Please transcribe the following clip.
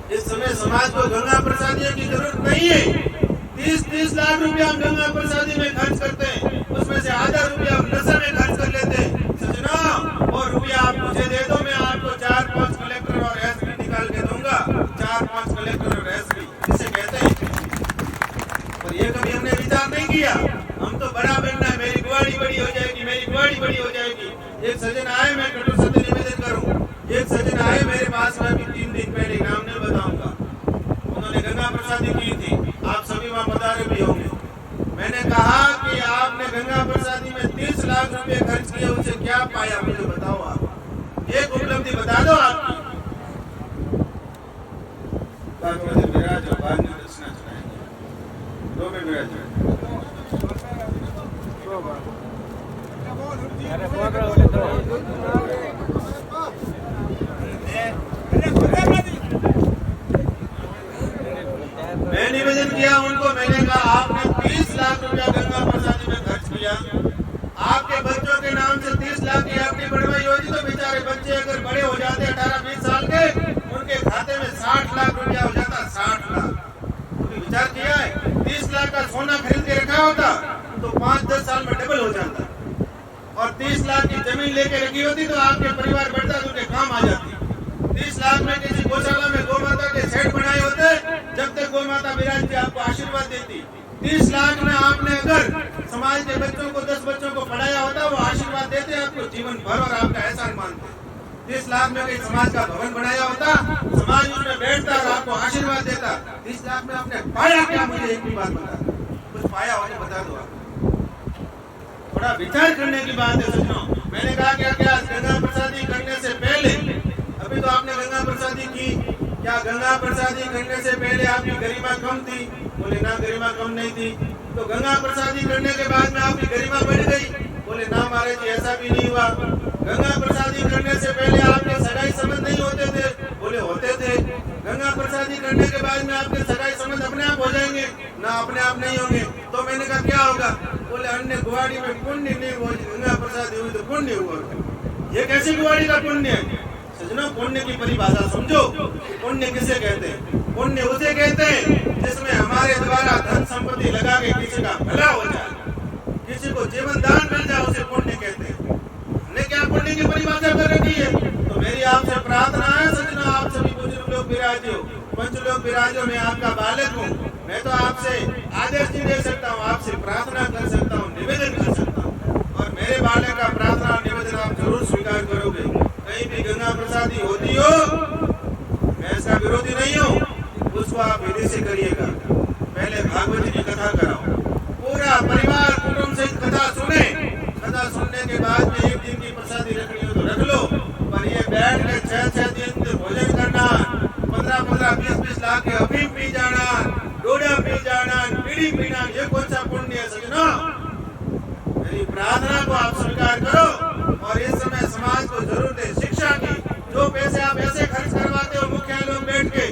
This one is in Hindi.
इस समय समाज को गंगा प्रसादियों की जरूरत नहीं है। 30-30 लाख रुपया हम गंगा प्रसादी में खर्च करते हैं, उसमें से आधा रुपया हम नशे में खर्च कर लेते हैं। सजना, और रुपया आप मुझे दे दो, मैं आपको 4-5 कलेक्टर और एसपी निकाल के दूंगा। 4-5 कलेक्टर और एसपी इसे कहते हैं। और ये कभी हमने विचार नहीं किया। हम तो बड़ा बनना है, मेरी गुआड़ी बड़ी हो जाएगी, मेरी गुआड़ी बड़ी हो जाएगी। एक सज्जन आए, मैं कठोर सत्य निवेदन करूं, एक सज्जन आए मेरे पास में अभी 3 दिन पहले, नाम नहीं बताऊंगा, उन्होंने गंगा प्रसादी की थी, आप सभी वहां पधारे भी होंगे। मैंने कहा कि आपने गंगा प्रसादी में 30 लाख रुपए खर्च किए, उसे क्या पाया मुझे बताओ। आप एक उपलब्धि बता दो आपकी। विराज और बाद में दक्षिणा चढ़ाएंगे, दो में विराज। मैं निवेदन किया उनको, मैंने कहा आपने 30 लाख रुपया गंगा प्रसादी में खर्च किया, आपके बच्चों के नाम से 30 लाख की एफडी बढ़वाई होती तो बेचारे बच्चे अगर बड़े हो जाते 18-20 साल के, उनके खाते में 60 लाख रुपया हो जाता। 60 लाख कभी विचार किया है? 30 लाख का सोना खरीद के रखा होता तो 5-10 साल में डबल हो जाता, और 30 लाख की जमीन लेके रखी होती तो आपके परिवार बढ़ता तो उनके काम आ जाती। 30 लाख में किसी गौशाला में गौ माता के शेड बनाए होते, जब तक गौ माता विराजती आपको आशीर्वाद देती। 30 लाख में आपने अगर समाज के बच्चों को 10 बच्चों को पढ़ाया होता, वो आशीर्वाद देते आपको जीवन भर और आपका एहसान मानते। 30 लाख में कहीं समाज का भवन बनाया होता, समाज उसमें बैठता और आपको आशीर्वाद देता। 30 लाख में आपने पाया क्या? मुझे एक भी बात बता, कुछ पाया हो तो बता दो आप। थोड़ा विचार करने की बात है सज्जनों। मैंने कहा क्या गंगा प्रसादी करने से पहले, अभी तो आपने गंगा प्रसादी की, क्या गंगा प्रसादी करने से पहले आपकी गरिमा कम थी? बोले ना, गरिमा कम नहीं थी। तो गंगा प्रसादी करने के बाद में आपकी गरिमा बढ़ गई? बोले ना महाराज जी, ऐसा भी नहीं हुआ। गंगा प्रसादी करने से पहले आपके सगाई संबंध नहीं होते थे? बोले होते थे। गंगा प्रसादी करने के बाद में आपके सगाई संबंध अपने आप हो जाएंगे? ना, अपने आप नहीं होंगे। तो मैंने कहा क्या होगा? बोले अन्य गुवाड़ी में पुण्य नहीं हुआ, गंगा प्रसादी हुई तो पुण्य हुआ। ये कैसी गुवाड़ी का पुण्य है? सज्जनों, पुण्य की परिभाषा समझो। पुण्य किसे कहते हैं? पुण्य उसे कहते हैं जिसमें हमारे द्वारा धन संपत्ति लगा के किसी का भला हो जाए, किसी को जीवन दान मिल जाए, उसे पुण्य कहते हैं। हमने क्या पुण्य की परिभाषा कर रखी है? तो मेरी आपसे प्रार्थना है सज्जनों, आप सभी बुजुर्ग लोग विराजो, पंच लोग विराजो, मैं आपका बालक हूँ। मैं तो आपसे आदेश नहीं दे सकता हूँ, आपसे प्रार्थना कर सकता हूँ, निवेदन कर सकता हूँ, और मेरे बालक का प्रार्थना और निवेदन आप जरूर स्वीकार करोगे। कहीं भी गंगा प्रसादी होती हो, मैं इसका विरोधी नहीं हूँ, उसको आप विधि से करिएगा। पहले भागवत जी की कथा कराओ, पूरा परिवार कुटुंब से कथा सुने। कथा सुनने के बाद में एक दिन की प्रसादी रखनी हो तो रख लो, पर ये बैठ के 6-6 दिन भोजन करना, 15-15, 20-20 लाख के अफीम पी जाना, डोडा पी जाना, बीड़ी पीना, ये कौन सा पुण्य है सज्जनों? मेरी प्रार्थना को आप स्वीकार करो। और इस समय समाज को जरूरत है शिक्षा की। जो पैसे आप ऐसे खर्च करवाते हो मुखिया लोग बैठ के,